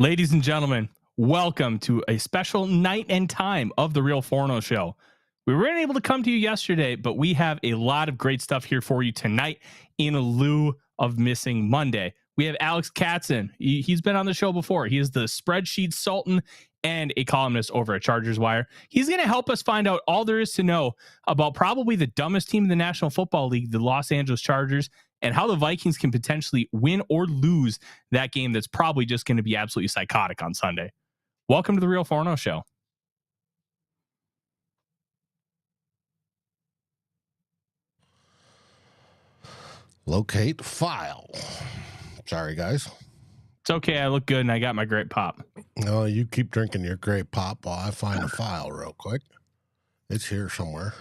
Ladies and gentlemen, welcome to a special night and time of the Real Forno Show. We weren't able to come to you yesterday, but we have a lot of great stuff here for you tonight in lieu of missing Monday. We have Alex Katson. He's been on the show before. He is the spreadsheet sultan and a columnist over at Chargers Wire. He's going to help us find out all there is to know about probably the dumbest team in the National Football League, the Los Angeles Chargers, and how the Vikings can potentially win or lose that game that's probably just going to be absolutely psychotic on Sunday. Welcome to the Real Forno Show. Locate file. Sorry, guys. It's okay. I look good and I got my great pop. No, you keep drinking your great pop while I find a file real quick. It's here somewhere.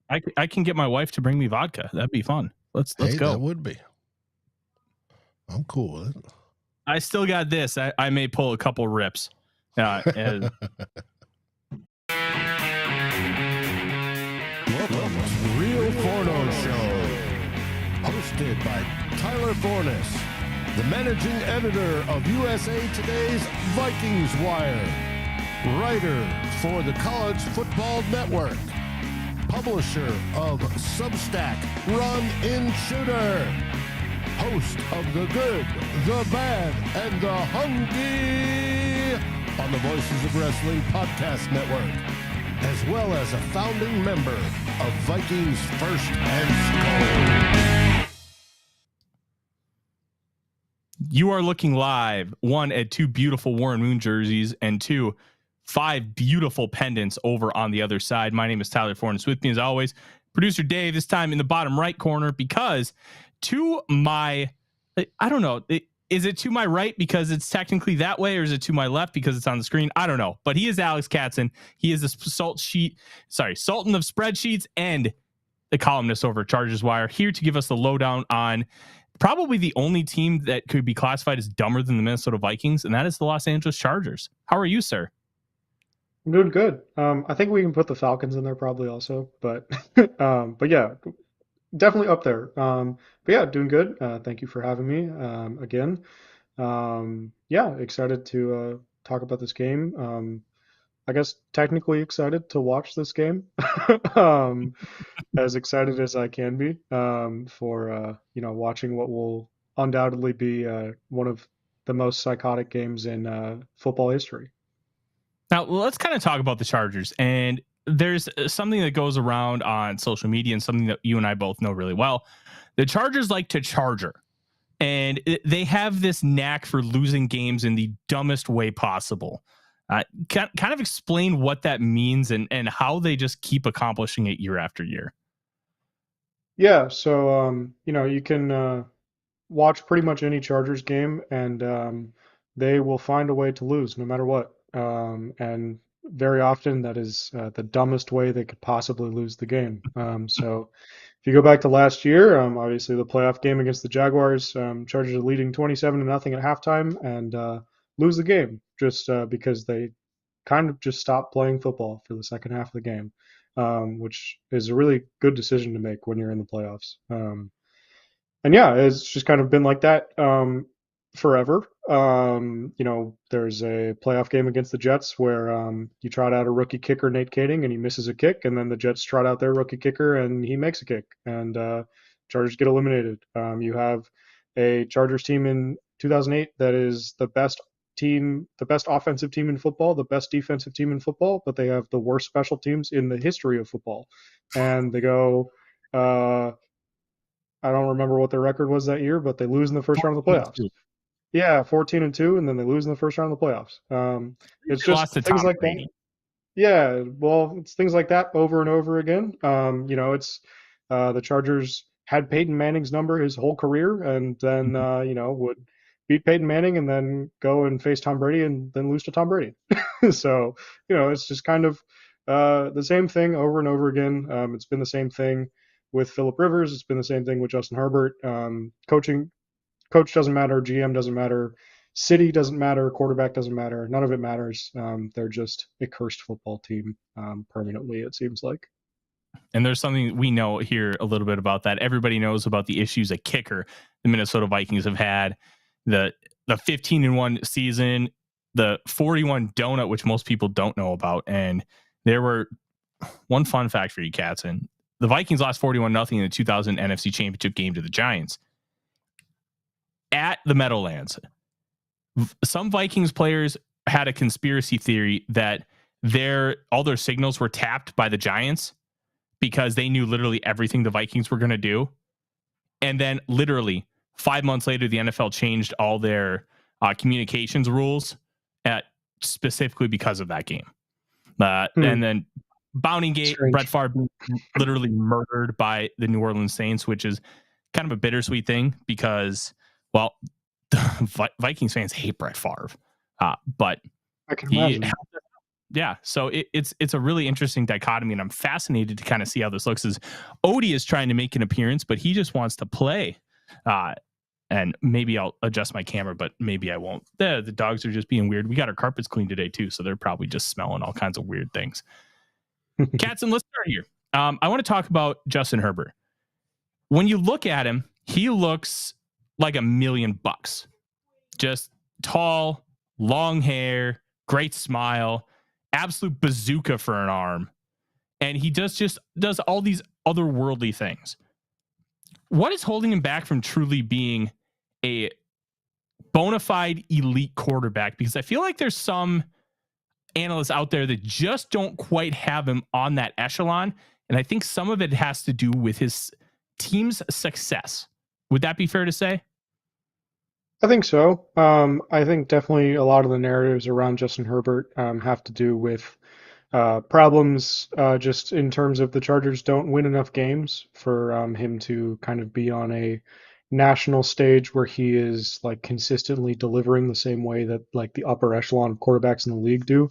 I can get my wife to bring me vodka. That'd be fun. Let's go. That would be. I'm cool with it. I still got this. I may pull a couple rips. Welcome to Real Forno Show, hosted by Tyler Forness, the managing editor of USA Today's Vikings Wire, writer for the College Football Network, publisher of Substack Run In Shooter, host of The Good, The Bad, and The Hungry on the Voices of Wrestling Podcast Network, as well as a founding member of Vikings First and SKOL. You are looking live, one, at two beautiful Warren Moon jerseys, and two, 5 beautiful pendants over on the other side. My name is Tyler Forness. With me, as always, producer Dave, this time in the bottom right corner, because to my, I don't know, is it to my right because it's technically that way, or is it to my left because it's on the screen? I don't know, but he is Alex Katson. He is the sultan of spreadsheets and the columnist over at Chargers Wire, here to give us the lowdown on probably the only team that could be classified as dumber than the Minnesota Vikings, and that is the Los Angeles Chargers. How are you, sir? I'm doing good. I think we can put the Falcons in there probably also, but yeah, definitely up there. But yeah, doing good. Thank you for having me again. Yeah, excited to talk about this game. I guess technically excited to watch this game. As excited as I can be for watching what will undoubtedly be one of the most psychotic games in football history. Now, let's kind of talk about the Chargers. And there's something that goes around on social media and something that you and I both know really well. The Chargers like to charger, and they have this knack for losing games in the dumbest way possible. Kind of explain what that means and how they just keep accomplishing it year after year. Yeah, so you can watch pretty much any Chargers game, and they will find a way to lose no matter what. And very often that is the dumbest way they could possibly lose the game. So if you go back to last year, obviously the playoff game against the Jaguars, Chargers are leading 27-0 at halftime and lose the game just because they kind of just stopped playing football for the second half of the game, which is a really good decision to make when you're in the playoffs. And yeah, it's just kind of been like that forever. There's a playoff game against the Jets where you trot out a rookie kicker, Nate Kading, and he misses a kick, and then the Jets trot out their rookie kicker and he makes a kick, and Chargers get eliminated. You have a Chargers team in 2008 that is the best offensive team in football, the best defensive team in football, but they have the worst special teams in the history of football. And they go, I don't remember what their record was that year, but they lose in the first round of the playoffs. Yeah, 14-2, and then they lose in the first round of the playoffs. It's just things like that. Yeah, well, it's things like that over and over again. It's the Chargers had Peyton Manning's number his whole career, and then would beat Peyton Manning and then go and face Tom Brady and then lose to Tom Brady. So it's just kind of the same thing over and over again. It's been the same thing with Phillip Rivers. It's been the same thing with Justin Herbert. Coach doesn't matter, GM doesn't matter, city doesn't matter, quarterback doesn't matter. None of it matters. They're just a cursed football team permanently, it seems like. And there's something we know here a little bit about that. Everybody knows about the issues at kicker the Minnesota Vikings have had. The 15-1 season the 41 donut, which most people don't know about. And there were one fun fact for you, Katson. The Vikings lost 41-0 in the 2000 NFC Championship game to the Giants at the Meadowlands. Some Vikings players had a conspiracy theory that all their signals were tapped by the Giants because they knew literally everything the Vikings were going to do. And then literally 5 months later, the NFL changed all their communications rules specifically because of that game. And then Bounty Gate, Strange. Brett Favre literally murdered by the New Orleans Saints, which is kind of a bittersweet thing because, well, Vikings fans hate Brett Favre, but I can imagine. Yeah, so it's a really interesting dichotomy, and I'm fascinated to kind of see how this looks. As Odie is trying to make an appearance, but he just wants to play. And maybe I'll adjust my camera, but maybe I won't. The dogs are just being weird. We got our carpets cleaned today too, so they're probably just smelling all kinds of weird things. Katson, let's start here. I want to talk about Justin Herbert. When you look at him, he looks like $1 million. Just tall, long hair, great smile, absolute bazooka for an arm. And he does all these otherworldly things. What is holding him back from truly being a bona fide elite quarterback? Because I feel like there's some analysts out there that just don't quite have him on that echelon. And I think some of it has to do with his team's success. Would that be fair to say? I think so. I think definitely a lot of the narratives around Justin Herbert have to do with problems just in terms of the Chargers don't win enough games for him to kind of be on a national stage where he is like consistently delivering the same way that like the upper echelon of quarterbacks in the league do.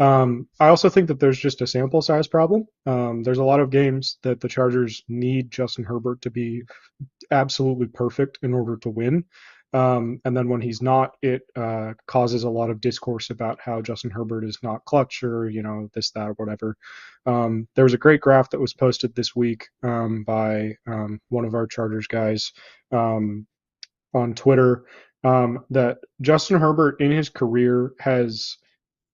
I also think that there's just a sample size problem. There's a lot of games that the Chargers need Justin Herbert to be absolutely perfect in order to win. And then when he's not, it causes a lot of discourse about how Justin Herbert is not clutch or, this, that, or whatever. There was a great graph that was posted this week by one of our Chargers guys on Twitter that Justin Herbert in his career has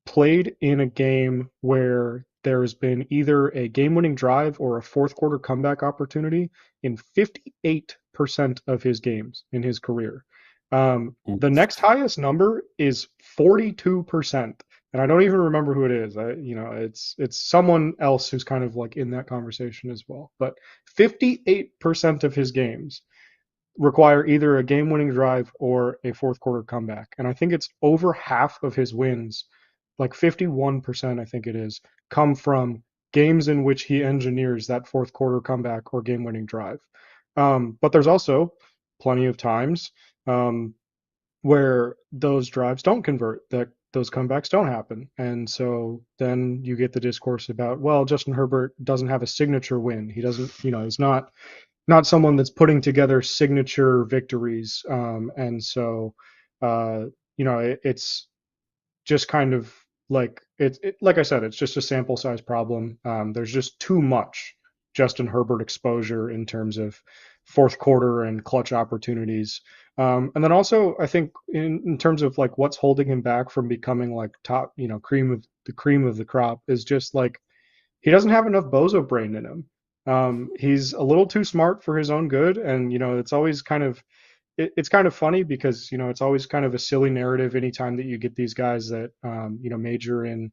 played in a game where there's been either a game-winning drive or a fourth quarter comeback opportunity in 58% of his games in his career. The next highest number is 42%, and I don't even remember who it is. It's someone else who's kind of like in that conversation as well. But 58% of his games require either a game-winning drive or a fourth quarter comeback, and I think it's over half of his wins, like 51%, I think it is, come from games in which he engineers that fourth quarter comeback or game-winning drive. But there's also plenty of times where those drives don't convert, that those comebacks don't happen. And so then you get the discourse about, well, Justin Herbert doesn't have a signature win. He doesn't, he's not someone that's putting together signature victories. And so, it's just kind of like, like I said, it's just a sample size problem. There's just too much Justin Herbert exposure in terms of fourth quarter and clutch opportunities. And then also, I think in terms of like what's holding him back from becoming like top, cream of the crop is just like he doesn't have enough bozo brain in him. He's a little too smart for his own good, and it's always kind of it's kind of funny because it's always kind of a silly narrative anytime that you get these guys that major in.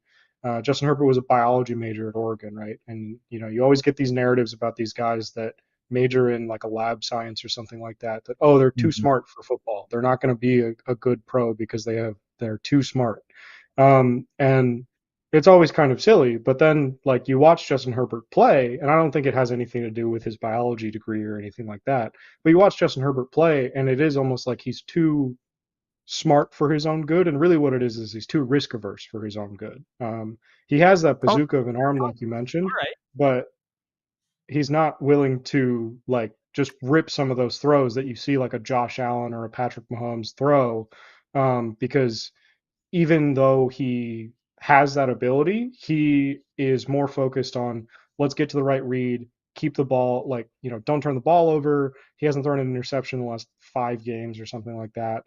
Justin Herbert was a biology major at Oregon, right? And you always get these narratives about these guys that major in like a lab science or something like that. That they're too smart for football. They're not going to be a good pro because they're too smart. And it's always kind of silly. But then like you watch Justin Herbert play, and I don't think it has anything to do with his biology degree or anything like that. But you watch Justin Herbert play, and it is almost like he's too smart for his own good, and really what it is he's too risk averse for his own good. He has that bazooka of an arm, like you mentioned, right, but he's not willing to like just rip some of those throws that you see like a Josh Allen or a Patrick Mahomes throw, because even though he has that ability, he is more focused on let's get to the right read, keep the ball, don't turn the ball over. He hasn't thrown an interception in the last 5 games or something like that.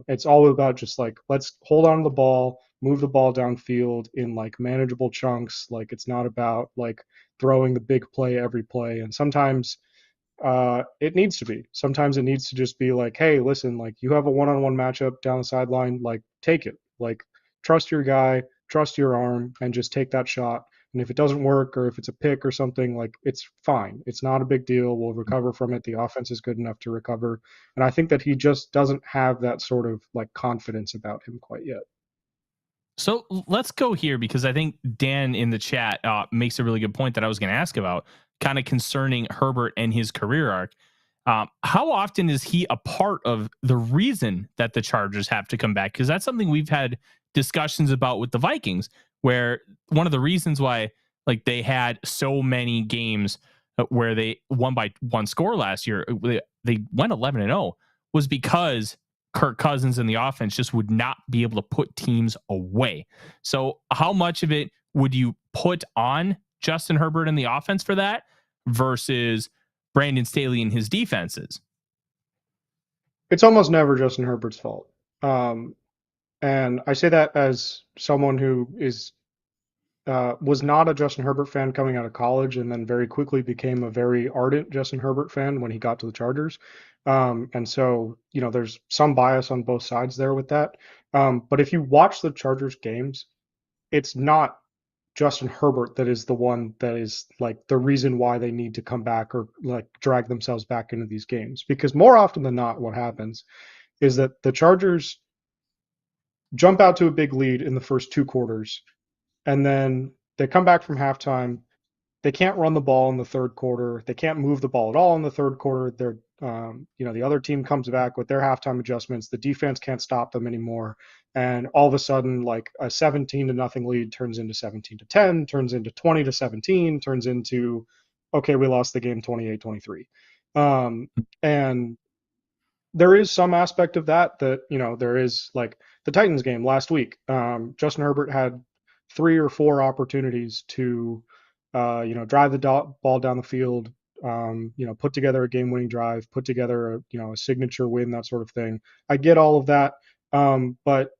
It's all about just like, let's hold on to the ball, move the ball downfield in like manageable chunks. Like it's not about like throwing the big play every play. And sometimes it needs to be. Sometimes it needs to just be like, hey, listen, like you have a one-on-one matchup down the sideline, like take it. Like trust your guy, trust your arm, and just take that shot. And if it doesn't work or if it's a pick or something, like it's fine. It's not a big deal. We'll recover from it. The offense is good enough to recover. And I think that he just doesn't have that sort of like confidence about him quite yet. So let's go here because I think Dan in the chat makes a really good point that I was going to ask about, kind of concerning Herbert and his career arc. How often is he a part of the reason that the Chargers have to come back? Because that's something we've had discussions about with the Vikings, where one of the reasons why like they had so many games where they won by one score last year, they went 11-0, was because Kirk Cousins and the offense just would not be able to put teams away. So how much of it would you put on Justin Herbert and the offense for that versus Brandon Staley and his defenses? It's almost never Justin Herbert's fault. And I say that as someone who was not a Justin Herbert fan coming out of college and then very quickly became a very ardent Justin Herbert fan when he got to the Chargers. And so, there's some bias on both sides there with that. But if you watch the Chargers games, it's not Justin Herbert that is the one that is like the reason why they need to come back or like drag themselves back into these games. Because more often than not, what happens is that the Chargers jump out to a big lead in the first 2 quarters, and then they come back from halftime. They can't run the ball in the third quarter. They can't move the ball at all in the third quarter. The other team comes back with their halftime adjustments. The defense can't stop them anymore. And all of a sudden, like a 17-0 lead turns into 17-10, turns into 20-17, turns into, okay, we lost the game 28-23. And there is some aspect of that, there is like the Titans game last week. Justin Herbert had 3 or 4 opportunities to, drive the ball down the field, put together a game-winning drive, put together a signature win, that sort of thing. I get all of that, but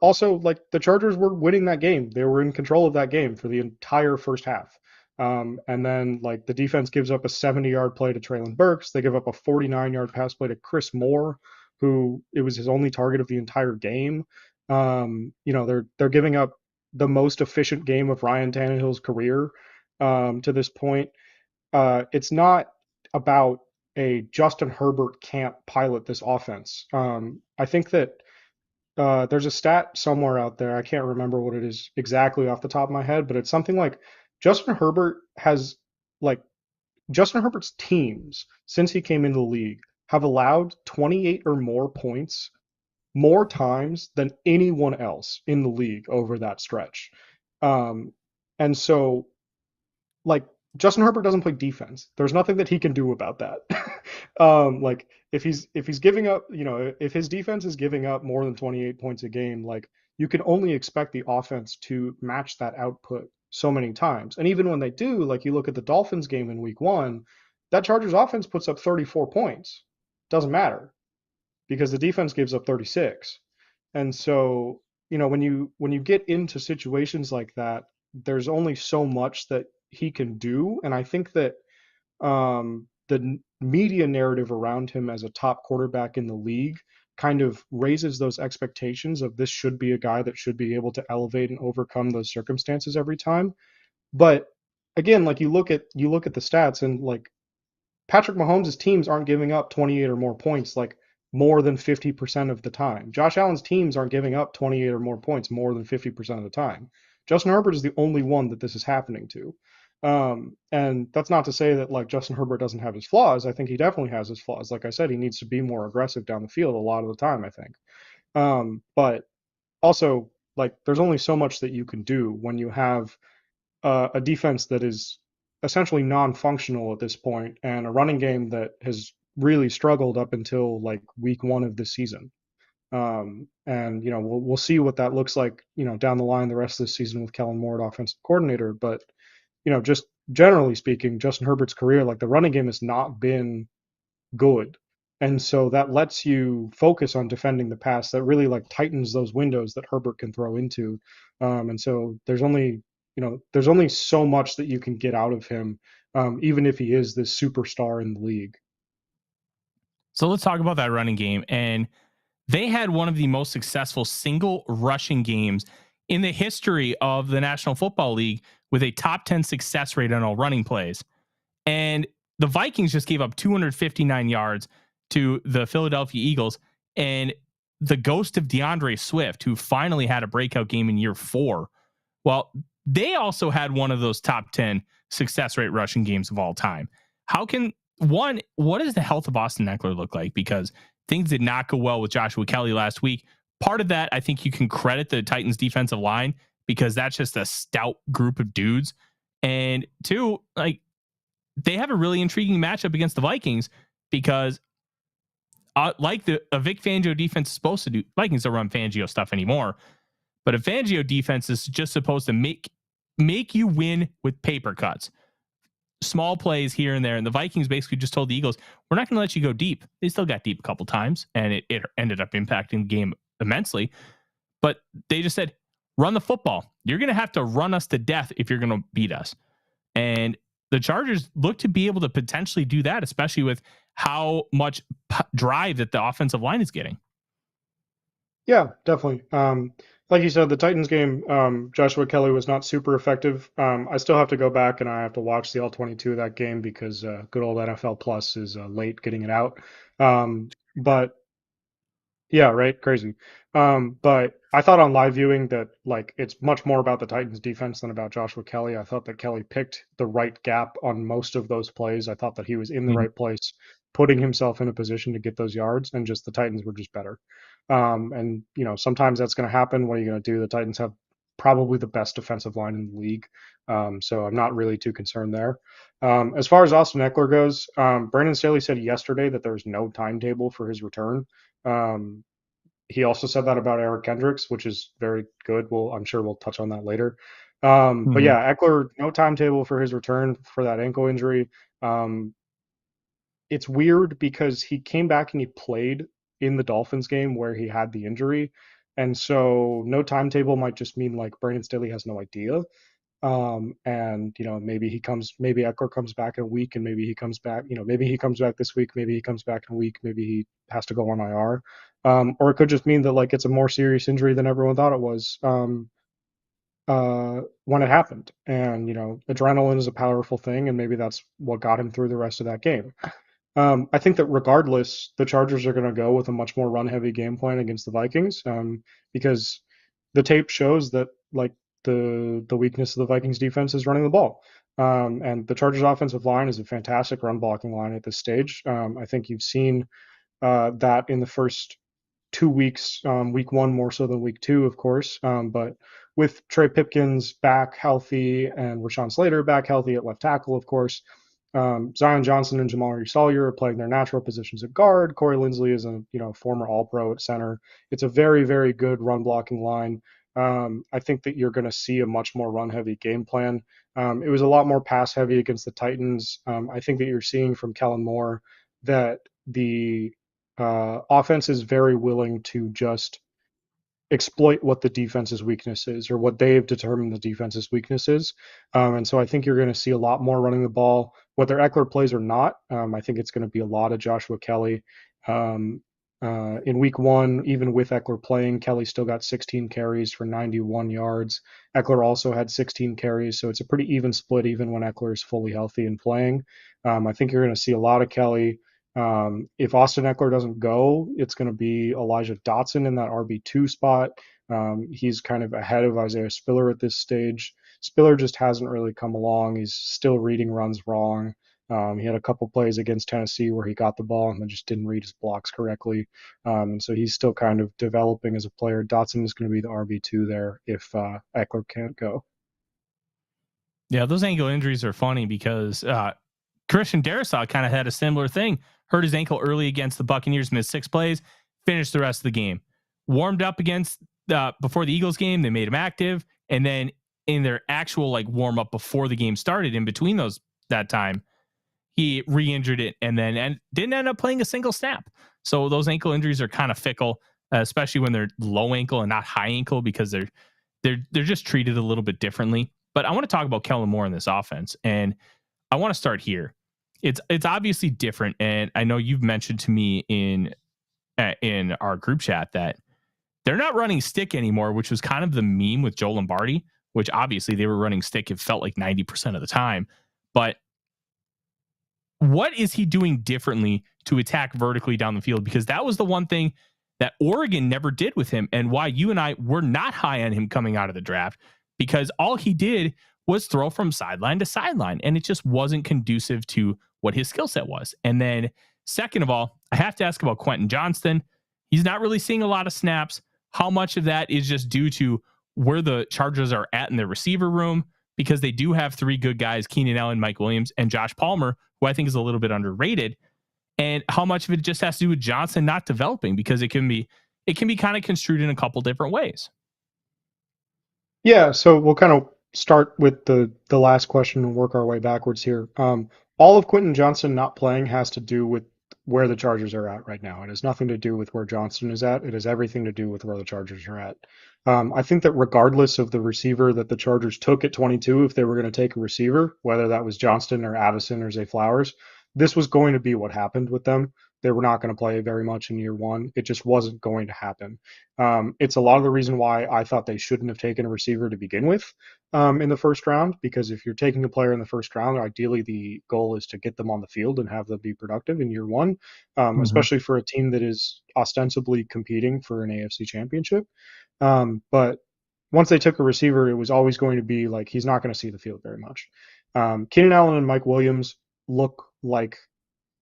also like the Chargers were winning that game. They were in control of that game for the entire first half. And then like the defense gives up a 70-yard play to Treylon Burks. They give up a 49-yard pass play to Chris Moore, who it was his only target of the entire game. They're giving up the most efficient game of Ryan Tannehill's career to this point. It's not about a Justin Herbert can't pilot this offense. I think that there's a stat somewhere out there. I can't remember what it is exactly off the top of my head, but it's something like Justin Herbert's teams since he came into the league have allowed 28 or more points more times than anyone else in the league over that stretch. And so, like, Justin Herbert doesn't play defense. There's nothing that he can do about that. Like, if he's giving up, if his defense is giving up more than 28 points a game, like, you can only expect the offense to match that output so many times. And even when they do, like, you look at the Dolphins game in week 1, that Chargers offense puts up 34 points. Doesn't matter, because the defense gives up 36. And so, when you get into situations like that, there's only so much that he can do. And I think that the media narrative around him as a top quarterback in the league kind of raises those expectations of this should be a guy that should be able to elevate and overcome those circumstances every time. But again, like you look at the stats, and like Patrick Mahomes' teams aren't giving up 28 or more points like more than 50% of the time. Josh Allen's teams aren't giving up 28 or more points more than 50% of the time. Justin Herbert is the only one that this is happening to. And that's not to say that like Justin Herbert doesn't have his flaws. I think he definitely has his flaws. Like I said, he needs to be more aggressive down the field a lot of the time, I think. But also, like, there's only so much that you can do when you have a defense that is essentially non-functional at this point, and a running game that has really struggled up until like week 1 of this season. And we'll see what that looks like down the line the rest of the season with Kellen Moore at offensive coordinator. But just generally speaking, Justin Herbert's career, like, the running game has not been good. And so that lets you focus on defending the pass. That really like tightens those windows that Herbert can throw into. And so there's only so much that you can get out of him, even if he is this superstar in the league. So let's talk about that running game. And they had one of the most successful single rushing games in the history of the National Football League with a top 10 success rate on all running plays. And the Vikings just gave up 259 yards to the Philadelphia Eagles. And the ghost of DeAndre Swift, who finally had a breakout game in year 4, well, they also had one of those top 10 success rate rushing games of all time. What does the health of Austin Eckler look like? Because things did not go well with Joshua Kelly last week. Part of that, I think you can credit the Titans defensive line because that's just a stout group of dudes. And 2, like, they have a really intriguing matchup against the Vikings because like a Vic Fangio defense is supposed to do, Vikings don't run Fangio stuff anymore, but a Fangio defense is just supposed to make you win with paper cuts, small plays here and there. And the Vikings basically just told the Eagles, we're not going to let you go deep. They still got deep a couple times, and it ended up impacting the game immensely. But they just said, run the football. You're going to have to run us to death if you're going to beat us. And the Chargers look to be able to potentially do that, especially with how much drive that the offensive line is getting. Yeah, definitely. Like you said, the Titans game, Joshua Kelly was not super effective. I still have to go back and I have to watch the All-22 of that game because good old NFL Plus is late getting it out. But yeah, right, crazy. But I thought on live viewing that like it's much more about the Titans defense than about Joshua Kelly. I thought that Kelly picked the right gap on most of those plays. I thought that he was in the right place, putting himself in a position to get those yards, and just the Titans were just better. And sometimes that's going to happen. What are you going to do? The Titans have probably the best defensive line in the league. So I'm not really too concerned there. As far as Austin Eckler goes, Brandon Staley said yesterday that there's no timetable for his return. He also said that about Eric Kendricks, which is very good. I'm sure we'll touch on that later. But yeah, Eckler, no timetable for his return for that ankle injury. It's weird because he came back and he played in the Dolphins game where he had the injury. And so no timetable might just mean like Brandon Staley has no idea. And maybe Eckler comes back in a week, and maybe he comes back, maybe he comes back this week, maybe he comes back in a week, maybe he has to go on IR. Or it could just mean that like it's a more serious injury than everyone thought it was when it happened. And adrenaline is a powerful thing, and maybe that's what got him through the rest of that game. I think that regardless, the Chargers are going to go with a much more run-heavy game plan against the Vikings, because the tape shows that like the weakness of the Vikings defense is running the ball. And the Chargers offensive line is a fantastic run blocking line at this stage. I think you've seen that in the first 2 weeks, week 1 more so than week 2, of course. But with Trey Pipkins back healthy and Rashawn Slater back healthy at left tackle, of course, Zion Johnson and Jamal Sawyer are playing their natural positions at guard. Corey Linsley is a former All-Pro at center. It's a very, very good run blocking line. I think that you're going to see a much more run-heavy game plan. It was a lot more pass-heavy against the Titans. I think that you're seeing from Kellen Moore that the offense is very willing to just exploit what the defense's weakness is, or what they've determined the defense's weakness is. And so I think you're going to see a lot more running the ball, whether Eckler plays or not. I think it's going to be a lot of Joshua Kelly. In week 1, even with Eckler playing, Kelly still got 16 carries for 91 yards. Eckler also had 16 carries, so it's a pretty even split even when Eckler is fully healthy and playing. I think you're going to see a lot of Kelly. If Austin Eckler doesn't go, it's going to be Elijah Dotson in that RB2 spot. He's kind of ahead of Isaiah Spiller at this stage. Spiller just hasn't really come along. He's still reading runs wrong. He had a couple plays against Tennessee where he got the ball and then just didn't read his blocks correctly. And so he's still kind of developing as a player. Dotson is going to be the RB2 there if Eckler can't go. Yeah, those ankle injuries are funny because Christian Darrisaw kind of had a similar thing. Hurt his ankle early against the Buccaneers, missed 6 plays, finished the rest of the game. Warmed up against before the Eagles game, they made him active, and then in their actual like warm up before the game started, in between that time, he re-injured it and didn't end up playing a single snap. So those ankle injuries are kind of fickle, especially when they're low ankle and not high ankle, because they're just treated a little bit differently. But I want to talk about Kellen Moore in this offense, and I want to start here. It's obviously different, and I know you've mentioned to me in our group chat that they're not running stick anymore, which was kind of the meme with Joe Lombardi, which obviously they were running stick. It felt like 90% of the time. But what is he doing differently to attack vertically down the field? Because that was the one thing that Oregon never did with him, and why you and I were not high on him coming out of the draft, because all he did was throw from sideline to sideline, and it just wasn't conducive to what his skill set was. And then second of all, I have to ask about Quentin Johnston. He's not really seeing a lot of snaps. How much of that is just due to where the Chargers are at in their receiver room? Because they do have three good guys, Keenan Allen, Mike Williams, and Josh Palmer, who I think is a little bit underrated. And how much of it just has to do with Johnson not developing, because it can be kind of construed in a couple different ways. Yeah, so we'll kind of start with the last question and work our way backwards here. All of Quentin Johnson not playing has to do with where the Chargers are at right now. It has nothing to do with where Johnston is at. It has everything to do with where the Chargers are at. I think that regardless of the receiver that the Chargers took at 22, if they were going to take a receiver, whether that was Johnston or Addison or Zay Flowers, this was going to be what happened with them. They were not going to play very much in year one. It just wasn't going to happen. It's a lot of the reason why I thought they shouldn't have taken a receiver to begin with in the first round, because if you're taking a player in the first round, ideally the goal is to get them on the field and have them be productive in year one, especially for a team that is ostensibly competing for an AFC championship. But once they took a receiver, it was always going to be like he's not going to see the field very much. Keenan Allen and Mike Williams look like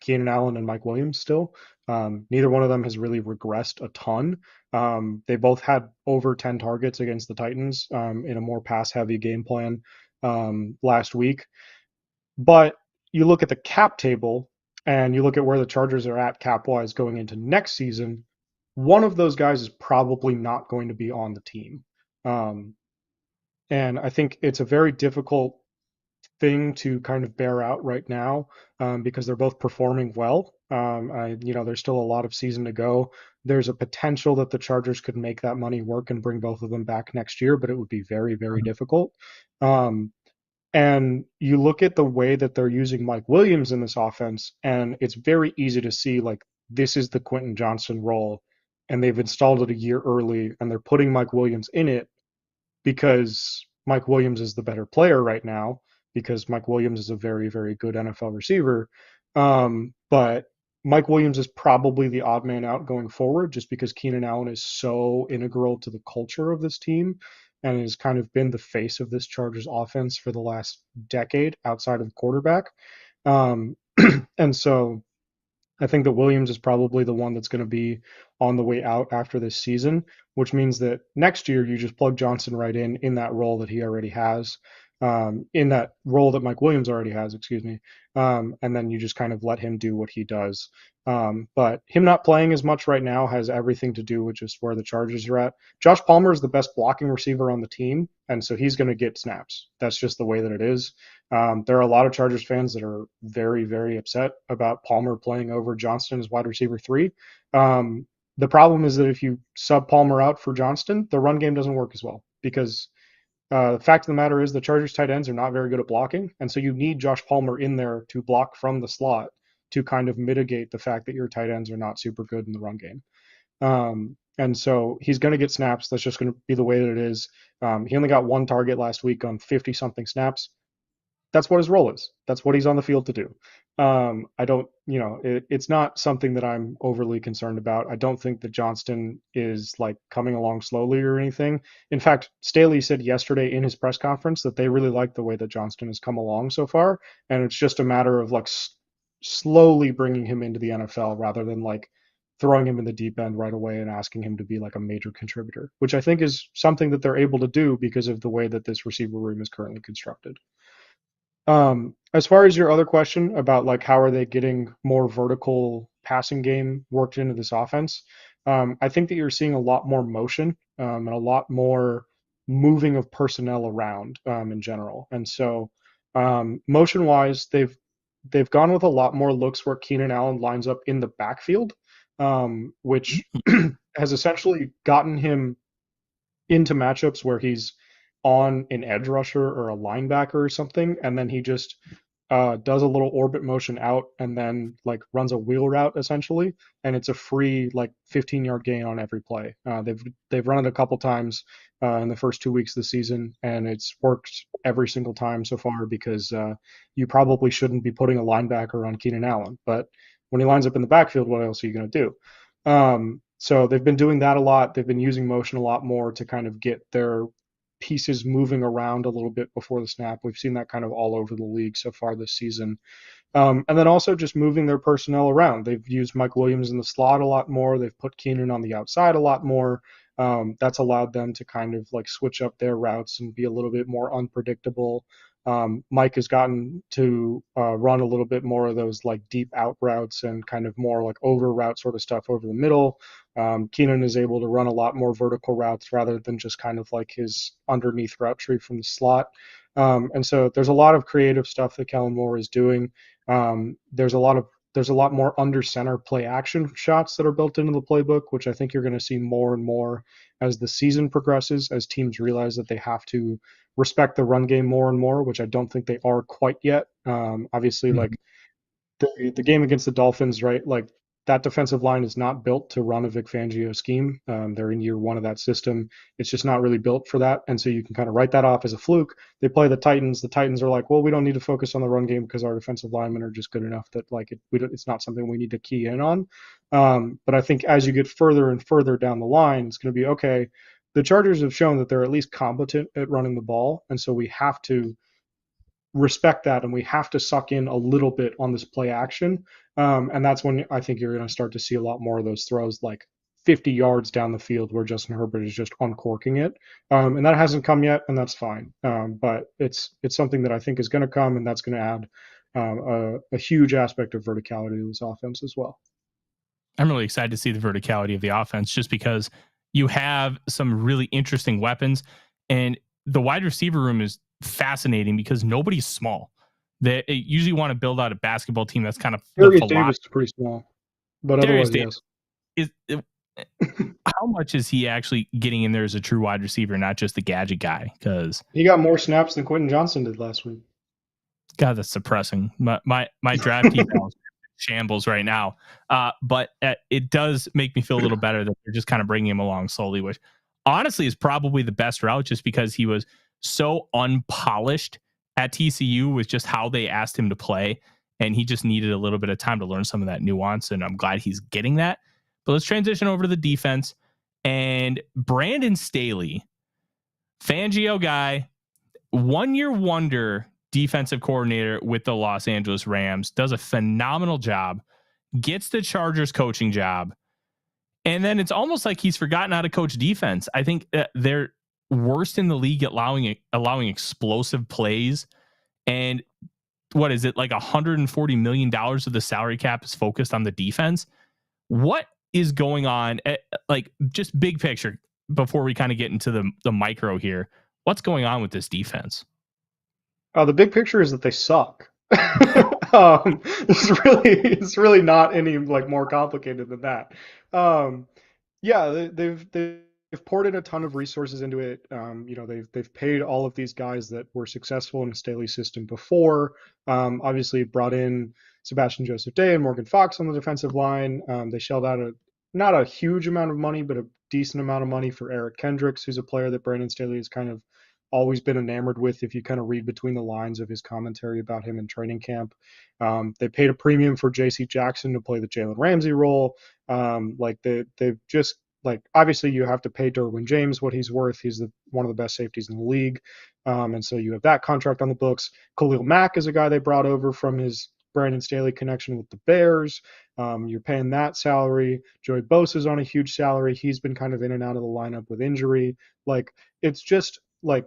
Keenan Allen and Mike Williams still. Neither one of them has really regressed a ton. They both had over 10 targets against the Titans in a more pass-heavy game plan last week. But you look at the cap table and you look at where the Chargers are at cap-wise going into next season, one of those guys is probably not going to be on the team. And I think it's a very difficult thing to kind of bear out right now because they're both performing well. There's still a lot of season to go. There's a potential that the Chargers could make that money work and bring both of them back next year, but it would be very, very difficult. And you look at the way that they're using Mike Williams in this offense, and it's very easy to see like this is the Quentin Johnston role, and they've installed it a year early, and they're putting Mike Williams in it because Mike Williams is the better player right now, because Mike Williams is a very, very good NFL receiver. But Mike Williams is probably the odd man out going forward, just because Keenan Allen is so integral to the culture of this team and has kind of been the face of this Chargers offense for the last decade outside of the quarterback. And so I think that Williams is probably the one that's going to be on the way out after this season, which means that next year you just plug Johnson right in that role that he already has, in that role that Mike Williams already has, excuse me. And then you just kind of let him do what he does. But him not playing as much right now has everything to do with just where the Chargers are at. Josh Palmer is the best blocking receiver on the team, and so he's going to get snaps. That's just the way that it is. There are a lot of Chargers fans that are very, very upset about Palmer playing over Johnston as wide receiver 3. The problem is that if you sub Palmer out for Johnston, the run game doesn't work as well, because the fact of the matter is the Chargers tight ends are not very good at blocking, and so you need Josh Palmer in there to block from the slot to kind of mitigate the fact that your tight ends are not super good in the run game. And so he's going to get snaps. That's just going to be the way that it is. He only got one target last week on 50-something snaps. That's what his role is. That's what he's on the field to do. It's not something that I'm overly concerned about. I don't think that Johnston is like coming along slowly or anything. In fact, Staley said yesterday in his press conference that they really like the way that Johnston has come along so far. And it's just a matter of like slowly bringing him into the NFL rather than like throwing him in the deep end right away and asking him to be like a major contributor, which I think is something that they're able to do because of the way that this receiver room is currently constructed. As far as your other question about like how are they getting more vertical passing game worked into this offense, I think that you're seeing a lot more motion and a lot more moving of personnel around in general. And so motion-wise, they've they've gone with a lot more looks where Keenan Allen lines up in the backfield, which has essentially gotten him into matchups where he's on an edge rusher or a linebacker or something, and then he just does a little orbit motion out and then like runs a wheel route essentially, and it's a free like 15-yard gain on every play. They've run it a couple times in the first 2 weeks of the season, and it's worked every single time so far because you probably shouldn't be putting a linebacker on Keenan Allen, but when he lines up in the backfield, what else are you going to do? So they've been doing that a lot. They've been using motion a lot more to kind of get their pieces moving around a little bit before the snap. We've seen that kind of all over the league so far this season. And then also just moving their personnel around. They've used Mike Williams in the slot a lot more. They've put Keenan on the outside a lot more. That's allowed them to kind of like switch up their routes and be a little bit more unpredictable. Mike has gotten to run a little bit more of those like deep out routes and kind of more like over route sort of stuff over the middle. Keenan is able to run a lot more vertical routes rather than just kind of like his underneath route tree from the slot. And so there's a lot of creative stuff that Kellen Moore is doing. There's a lot more under center play action shots that are built into the playbook, which I think you're going to see more and more as the season progresses, as teams realize that they have to respect the run game more and more, which I don't think they are quite yet. Obviously, like the game against the Dolphins, right? Like that defensive line is not built to run a Vic Fangio scheme. They're in year one of that system. It's just not really built for that. And so you can kind of write that off as a fluke. They play the Titans. The Titans are like, well, we don't need to focus on the run game because our defensive linemen are just good enough that like it's not something we need to key in on. But I think as you get further and further down the line, it's going to be, okay, the Chargers have shown that they're at least competent at running the ball. And so we have to respect that, and we have to suck in a little bit on this play action. And that's when I think you're going to start to see a lot more of those throws like 50 yards down the field where Justin Herbert is just uncorking it. And that hasn't come yet, and that's fine. But it's something that I think is going to come, and that's going to add a huge aspect of verticality to this offense as well. I'm really excited to see the verticality of the offense just because you have some really interesting weapons, and the wide receiver room is fascinating because nobody's small. They usually want to build out a basketball team that's kind of Darius Davis is pretty small, but Darius otherwise, Davis yes. How much is he actually getting in there as a true wide receiver, not just the gadget guy? Because he got more snaps than Quentin Johnson did last week. God, that's suppressing. My draft team shambles right now. But it does make me feel a little better that they're just kind of bringing him along slowly, which honestly is probably the best route just because he was so unpolished at TCU with just how they asked him to play. And he just needed a little bit of time to learn some of that nuance. And I'm glad he's getting that. But let's transition over to the defense. And Brandon Staley, Fangio guy, 1-year wonder defensive coordinator with the Los Angeles Rams, does a phenomenal job, gets the Chargers coaching job. And then it's almost like he's forgotten how to coach defense. I think they're worst in the league at allowing explosive plays. And what is it, like $140 million of the salary cap is focused on the defense? What is going on? Like just big picture before we kind of get into the micro here. What's going on with this defense? The big picture is that they suck. It's really not any like more complicated than that. Yeah, they've poured in a ton of resources into it. They've paid all of these guys that were successful in the Staley system before. Obviously brought in Sebastian Joseph Day and Morgan Fox on the defensive line. They shelled out not a huge amount of money, but a decent amount of money for Eric Kendricks, who's a player that Brandon Staley has kind of always been enamored with if you kind of read between the lines of his commentary about him in training camp. They paid a premium for J.C. Jackson to play the Jalen Ramsey role. They've just like, obviously you have to pay Derwin James what he's worth. He's one of the best safeties in the league. And so you have that contract on the books. Khalil Mack is a guy they brought over from his Brandon Staley connection with the Bears. You're paying that salary. Joey Bosa is on a huge salary. He's been kind of in and out of the lineup with injury. Like, it's just like,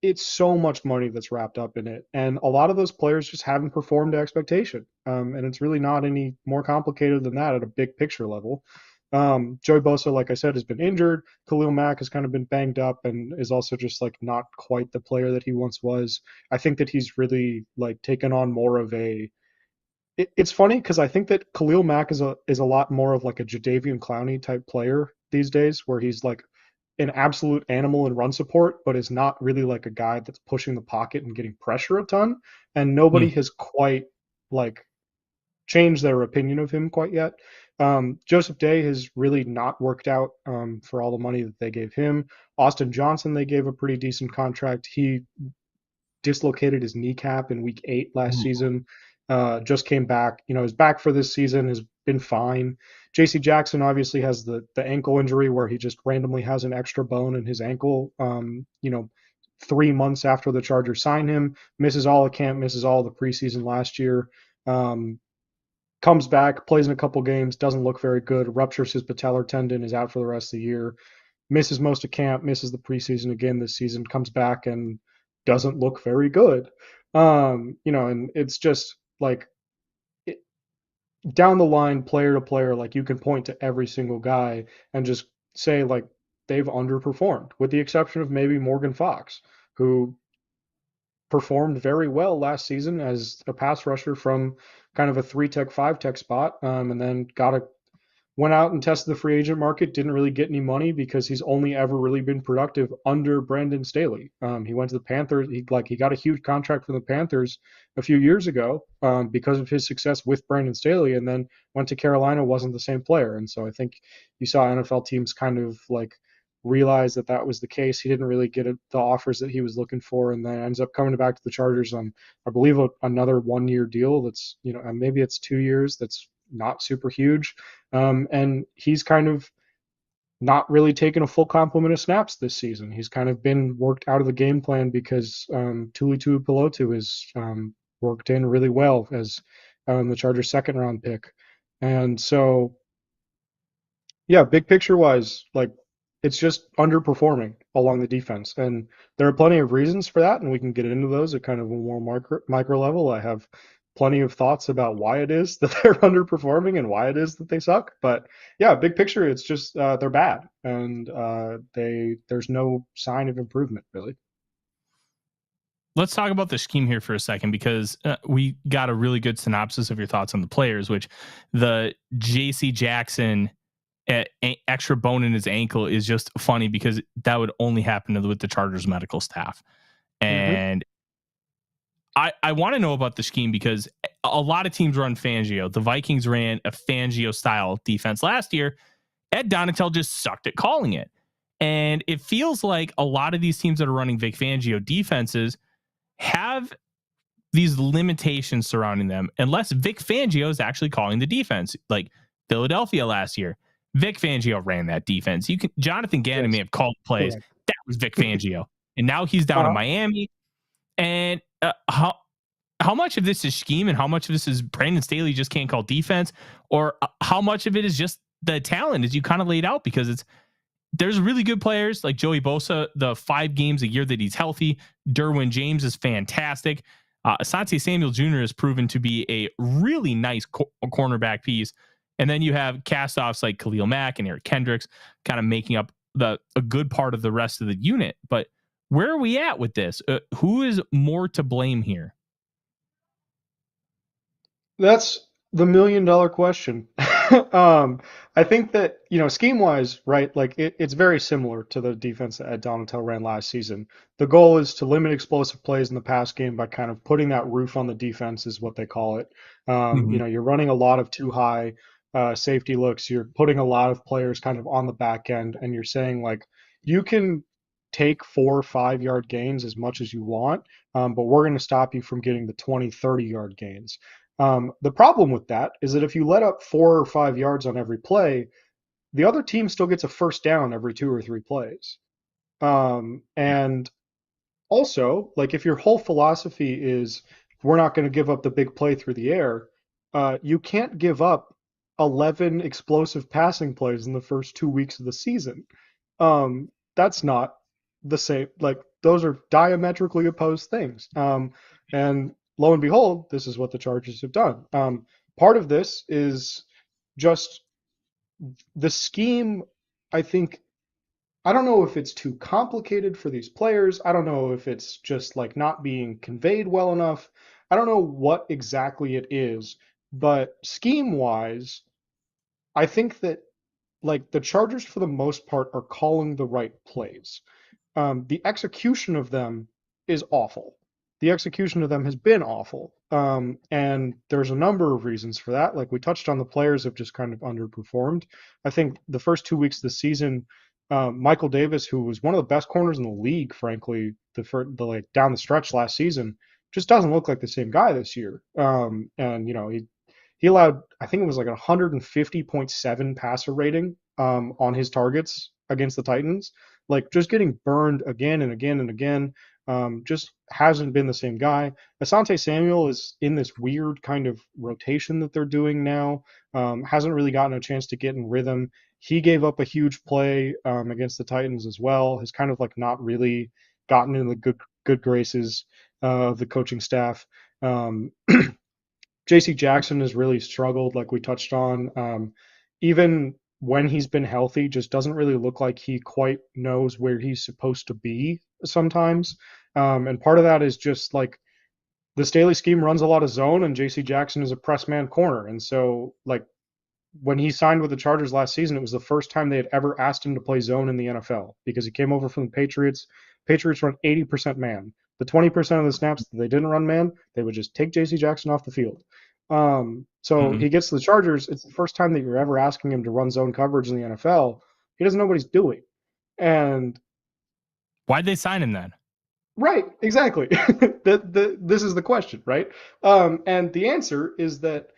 it's so much money that's wrapped up in it. And a lot of those players just haven't performed to expectation. And it's really not any more complicated than that at a big picture level. Joey Bosa, like I said, has been injured. Khalil Mack has kind of been banged up and is also just like not quite the player that he once was. I think that he's really like taken on more of a it's funny because I think that Khalil Mack is a lot more of like a Jadeveon Clowney type player these days, where he's like an absolute animal in run support, but is not really like a guy that's pushing the pocket and getting pressure a ton. And nobody Hmm. has quite like changed their opinion of him quite yet. Joseph Day has really not worked out for all the money that they gave him. Austin Johnson, they gave a pretty decent contract. He dislocated his kneecap in week 8 last Ooh. season. Just came back. Is back for this season. Has been fine. J.C. Jackson obviously has the ankle injury where he just randomly has an extra bone in his ankle. 3 months after the Chargers sign him, misses all of camp, misses all the preseason last year. Um, Comes back, plays in a couple games, doesn't look very good. Ruptures his patellar tendon, is out for the rest of the year. Misses most of camp, misses the preseason again this season, comes back and doesn't look very good. And it's just like it, down the line, player to player, like you can point to every single guy and just say like they've underperformed, with the exception of maybe Morgan Fox, who performed very well last season as a pass rusher from kind of a 3 tech, 5 tech spot, and then went out and tested the free agent market. Didn't really get any money because he's only ever really been productive under Brandon Staley. He went to the Panthers. He got a huge contract from the Panthers a few years ago because of his success with Brandon Staley, and then went to Carolina. Wasn't the same player, and so I think you saw NFL teams kind of like realize that that was the case. He didn't really get the offers that he was looking for, and then ends up coming back to the Chargers on, I believe, another 1 year deal. That's and maybe it's 2 years. That's not super huge. And he's kind of not really taken a full complement of snaps this season. He's kind of been worked out of the game plan because Tuli Tuipulotu is worked in really well as the Chargers' second round pick. And so, yeah, big picture wise, like it's just underperforming along the defense. And there are plenty of reasons for that, and we can get into those at kind of a more micro level. I have plenty of thoughts about why it is that they're underperforming and why it is that they suck. But yeah, big picture, it's just they're bad, and there's no sign of improvement really. Let's talk about the scheme here for a second, because we got a really good synopsis of your thoughts on the players, which the JC Jackson extra bone in his ankle is just funny because that would only happen with the Chargers medical staff. Mm-hmm. And I want to know about the scheme because a lot of teams run Fangio. The Vikings ran a Fangio style defense last year. Ed Donatel just sucked at calling it. And it feels like a lot of these teams that are running Vic Fangio defenses have these limitations surrounding them unless Vic Fangio is actually calling the defense. Like Philadelphia last year, Vic Fangio ran that defense. Jonathan Gannon may Yes, have called plays. correct. That was Vic Fangio. And now he's down in Uh, Miami. And how much of this is scheme and how much of this is Brandon Staley just can't call defense, or how much of it is just the talent as you kind of laid out? Because there's really good players like Joey Bosa, the 5 games a year that he's healthy. Derwin James is fantastic. Asante Samuel Jr. has proven to be a really nice cornerback piece. And then you have castoffs like Khalil Mack and Eric Kendricks kind of making up a good part of the rest of the unit. But where are we at with this? Who is more to blame here? That's the $1 million question. I think that, scheme wise, right, like it's very similar to the defense that Ed Donatel ran last season. The goal is to limit explosive plays in the pass game by kind of putting that roof on the defense, is what they call it. Mm-hmm. You're running a lot of too high safety looks. You're putting a lot of players kind of on the back end, and you're saying, like, you can take 4 or 5 yard gains as much as you want, but we're going to stop you from getting the 20, 30 yard gains. The problem with that is that if you let up 4 or 5 yards on every play, the other team still gets a first down every 2 or 3 plays. And also, like if your whole philosophy is we're not going to give up the big play through the air, you can't give up 11 explosive passing plays in the first 2 weeks of the season. That's not the same. Like those are diametrically opposed things. And lo and behold, this is what the Chargers have done. Part of this is just the scheme. I think I don't know if it's too complicated for these players. I don't know if it's just like not being conveyed well enough. I don't know what exactly it is, But scheme wise, I think that like the Chargers for the most part are calling the right plays. The execution of them is awful. The execution of them has been awful. And there's a number of reasons for that. Like we touched on, the players have just kind of underperformed. I think the first 2 weeks of the season, Michael Davis, who was one of the best corners in the league, frankly, the like down the stretch last season, just doesn't look like the same guy this year. And he allowed, I think it was like a 150.7 passer rating on his targets against the Titans. Like just getting burned again and again and again. Just hasn't been the same guy. Asante Samuel is in this weird kind of rotation that they're doing now. Hasn't really gotten a chance to get in rhythm. He gave up a huge play against the Titans as well. Has kind of like not really gotten in the good graces of the coaching staff. JC Jackson has really struggled, like we touched on. Even when he's been healthy, just doesn't really look like he quite knows where he's supposed to be sometimes. And part of that is just like the Staley scheme runs a lot of zone, and JC Jackson is a press man corner. And so, like, when he signed with the Chargers last season, it was the first time they had ever asked him to play zone in the NFL because he came over from the Patriots. Patriots run 80% man. The 20% of the snaps that they didn't run man, they would just take JC Jackson off the field. So he gets to the Chargers. It's the first time that you're ever asking him to run zone coverage in the NFL. He doesn't know what he's doing. And why'd they sign him then? Right, exactly. This is the question, right? And the answer is that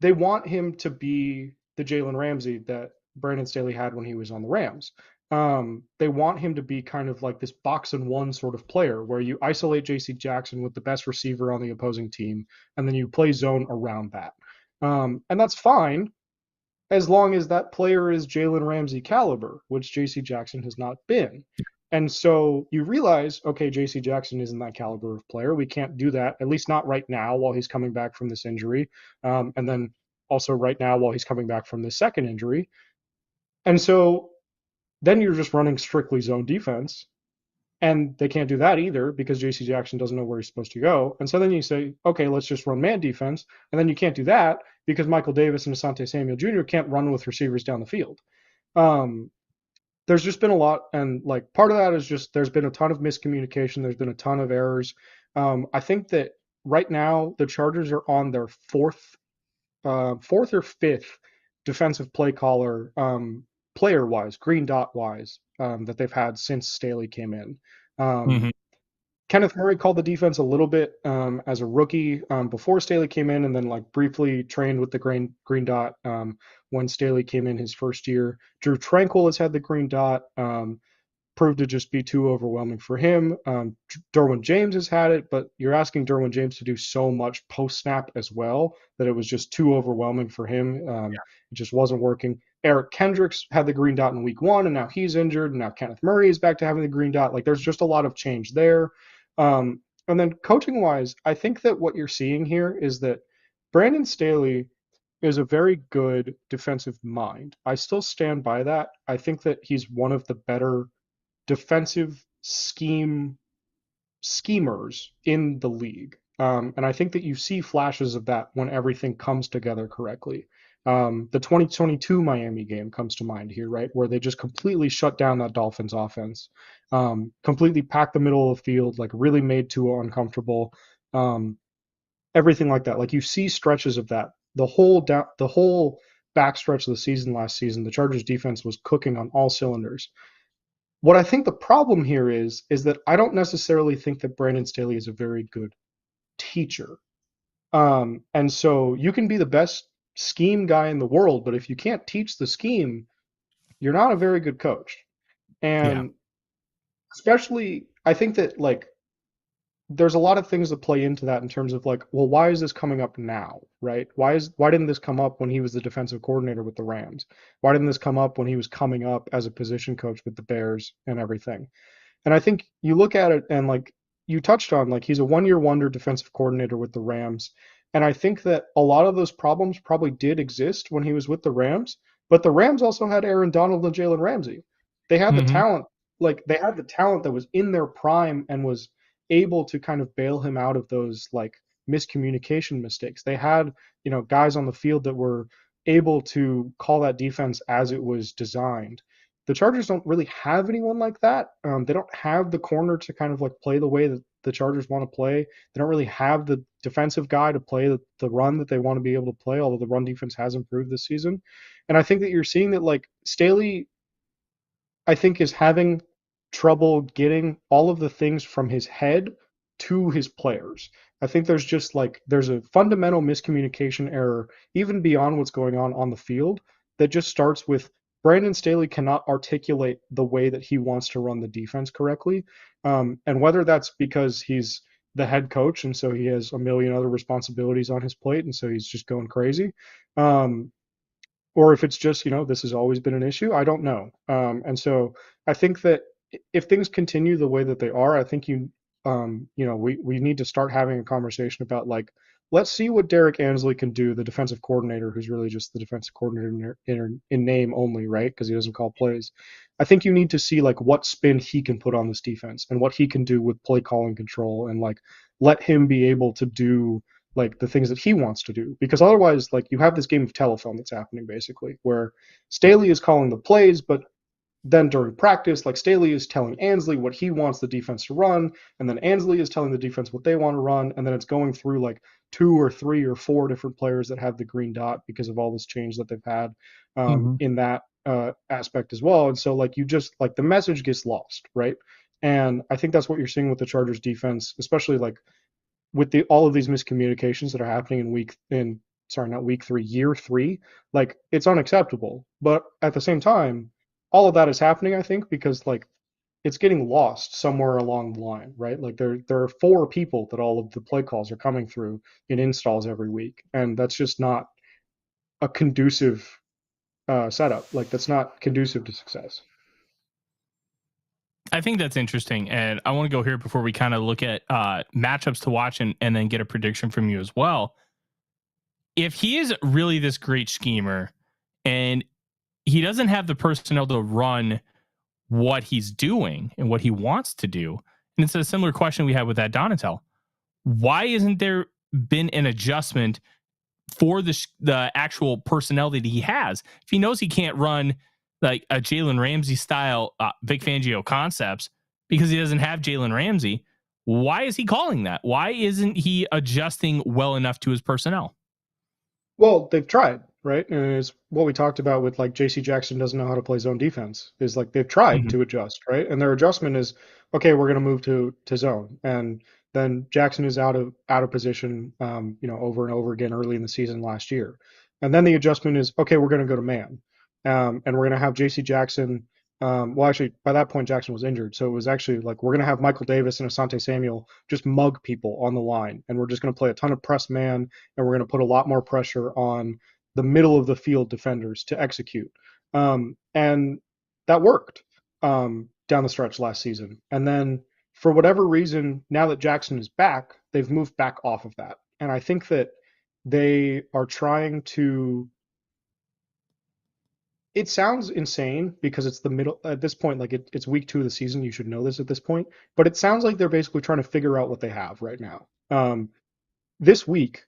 they want him to be the Jalen Ramsey that Brandon Staley had when he was on the Rams. They want him to be kind of like this box and one sort of player where you isolate JC Jackson with the best receiver on the opposing team, and then you play zone around that. And that's fine as long as that player is Jalen Ramsey caliber, which JC Jackson has not been. And so you realize, okay, JC Jackson isn't that caliber of player. We can't do that, at least not right now while he's coming back from this injury. And then also right now while he's coming back from this second injury. And so then you're just running strictly zone defense. And they can't do that either because JC Jackson doesn't know where he's supposed to go. And so then you say, okay, let's just run man defense. And then you can't do that because Michael Davis and Asante Samuel Jr. can't run with receivers down the field. There's just been a lot, and like part of that is just there's been a ton of miscommunication. There's been a ton of errors. I think that right now the Chargers are on their fourth or fifth defensive play caller, player wise, green dot wise, that they've had since Staley came in. Kenneth Murray called the defense a little bit as a rookie before Staley came in, and then like briefly trained with the green dot when Staley came in his first year. Drew Tranquil has had the green dot, proved to just be too overwhelming for him. Derwin James has had it, but you're asking Derwin James to do so much post snap as well that it was just too overwhelming for him. It just wasn't working. Eric Kendricks had the green dot in week 1, and now he's injured, and now Kenneth Murray is back to having the green dot. Like there's just a lot of change there. And then coaching wise, I think that what you're seeing here is that Brandon Staley is a very good defensive mind. I still stand by that. I think that he's one of the better defensive schemers in the league. And I think that you see flashes of that when everything comes together correctly. The 2022 Miami game comes to mind here, right? Where they just completely shut down that Dolphins offense, completely packed the middle of the field, like really made Tua uncomfortable, everything like that. Like you see stretches of that. The whole backstretch of the season last season, the Chargers defense was cooking on all cylinders. What I think the problem here is that I don't necessarily think that Brandon Staley is a very good teacher. And so you can be the best scheme guy in the world, but if you can't teach the scheme, you're not a very good coach. And especially, I think that like there's a lot of things that play into that in terms of like, well, why is this coming up now, right? Why didn't this come up when he was the defensive coordinator with the Rams? Why didn't this come up when he was coming up as a position coach with the Bears and everything? And I think you look at it and like you touched on, like he's a one-year wonder defensive coordinator with the Rams. And I think that a lot of those problems probably did exist when he was with the Rams, but the Rams also had Aaron Donald and Jalen Ramsey. They had the talent, like they had the talent that was in their prime and was able to kind of bail him out of those like miscommunication mistakes. They had, guys on the field that were able to call that defense as it was designed. The Chargers don't really have anyone like that. They don't have the corner to kind of like play the way that the Chargers want to play. They don't really have the defensive guy to play the run that they want to be able to play, although the run defense has improved this season. And I think that you're seeing that like Staley, I think, is having trouble getting all of the things from his head to his players. I think there's a fundamental miscommunication error, even beyond what's going on the field, that just starts with Brandon Staley cannot articulate the way that he wants to run the defense correctly. And whether that's because he's the head coach and so he has a million other responsibilities on his plate and so he's just going crazy. Or if it's just, this has always been an issue, I don't know. And so I think that if things continue the way that they are, I think we need to start having a conversation about like, let's see what Derek Ansley can do, the defensive coordinator, who's really just the defensive coordinator in name only, right? Because he doesn't call plays. I think you need to see like what spin he can put on this defense and what he can do with play calling control and like let him be able to do like the things that he wants to do, because otherwise like you have this game of telephone that's happening basically where Staley is calling the plays, but then during practice, like Staley is telling Ansley what he wants the defense to run, and then Ansley is telling the defense what they want to run, and then it's going through like 2 or 3 or 4 different players that have the green dot because of all this change that they've had in that aspect as well. And so like you just like the message gets lost, right? And I think that's what you're seeing with the Chargers defense, especially like with all of these miscommunications that are happening year 3, like it's unacceptable. But at the same time, all of that is happening, I think, because like it's getting lost somewhere along the line, right? Like there are 4 people that all of the play calls are coming through in installs every week, and that's just not a conducive setup. Like that's not conducive to success. I think that's interesting, and I want to go here before we kind of look at matchups to watch and then get a prediction from you as well. If he is really this great schemer and he doesn't have the personnel to run what he's doing and what he wants to do, and it's a similar question we had with that Donatel, why isn't there been an adjustment for the actual personnel that he has? If he knows he can't run like a Jalen Ramsey style Vic Fangio concepts because he doesn't have Jalen Ramsey, why is he calling that? Why isn't he adjusting well enough to his personnel? Well, they've tried, right? And it's what we talked about with like JC Jackson doesn't know how to play zone defense, is like they've tried to adjust, right? And their adjustment is, okay, we're going to move to zone. And then Jackson is out of position, over and over again early in the season last year. And then the adjustment is, okay, we're going to go to man. And we're going to have JC Jackson. Well, actually, by that point, Jackson was injured. So it was actually like, we're going to have Michael Davis and Asante Samuel just mug people on the line. And we're just going to play a ton of press man. And we're going to put a lot more pressure on the middle of the field defenders to execute. And that worked down the stretch last season. And then for whatever reason, now that Jackson is back, they've moved back off of that. And I think that they are trying to. It sounds insane because it's the middle at this point, like it's week 2 of the season. You should know this at this point, but it sounds like they're basically trying to figure out what they have right now. This week,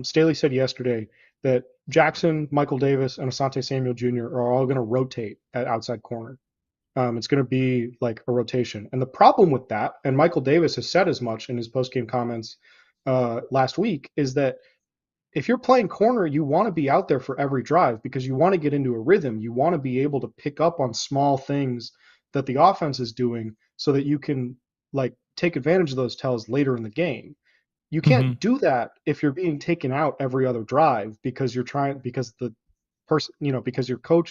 Staley said yesterday that Jackson, Michael Davis, and Asante Samuel Jr. are all going to rotate at outside corner. It's going to be like a rotation. And the problem with that, and Michael Davis has said as much in his post-game comments last week, is that if you're playing corner, you want to be out there for every drive because you want to get into a rhythm. You want to be able to pick up on small things that the offense is doing so that you can like take advantage of those tells later in the game. You can't do that if you're being taken out every other drive because your coach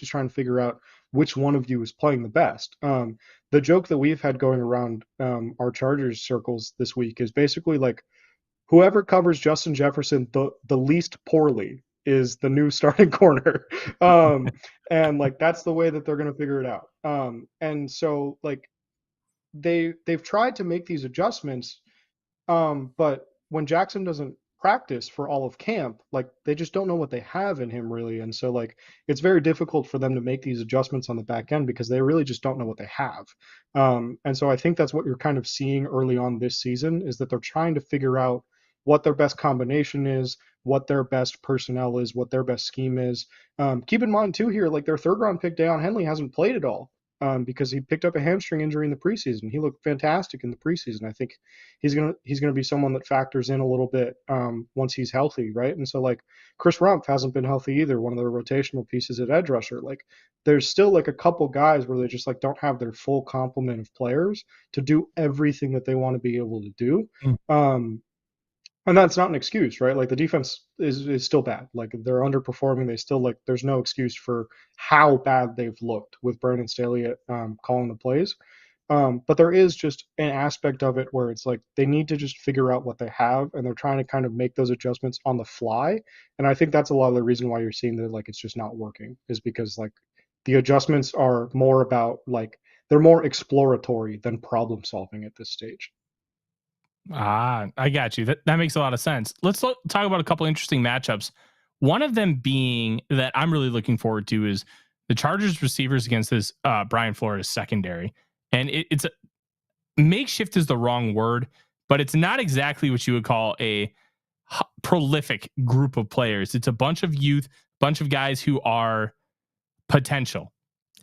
is trying to figure out which one of you is playing the best. The joke that we've had going around our Chargers circles this week is basically like, whoever covers Justin Jefferson the least poorly is the new starting corner. And like that's the way that they're going to figure it out. And so like they've tried to make these adjustments, but when Jackson doesn't practice for all of camp, like they just don't know what they have in him really. And so like it's very difficult for them to make these adjustments on the back end because they really just don't know what they have. And so I think that's what you're kind of seeing early on this season is that they're trying to figure out what their best combination is, what their best personnel is, what their best scheme is. Keep in mind too here, like their third round pick, Deion Henley, hasn't played at all because he picked up a hamstring injury in the preseason. He looked fantastic in the preseason. I think he's gonna be someone that factors in a little bit once he's healthy, right? And so like Chris Rumpf hasn't been healthy either, one of the rotational pieces at edge rusher. Like there's still like a couple guys where they just like don't have their full complement of players to do everything that they want to be able to do. Mm. And that's not an excuse, right? Like the defense is still bad. Like they're underperforming. They still like there's no excuse for how bad they've looked with Brandon Staley at calling the plays. But there is just an aspect of it where it's like they need to just figure out what they have, and they're trying to kind of make those adjustments on the fly. And I think that's a lot of the reason why you're seeing that like it's just not working is because like the adjustments are more about like they're more exploratory than problem solving at this stage. I got you. That makes a lot of sense. Let's talk about a couple interesting matchups. One of them being that I'm really looking forward to is the Chargers receivers against this Brian Flores secondary. And it's a makeshift is the wrong word, but it's not exactly what you would call a prolific group of players. It's a bunch of youth, bunch of guys who are potential.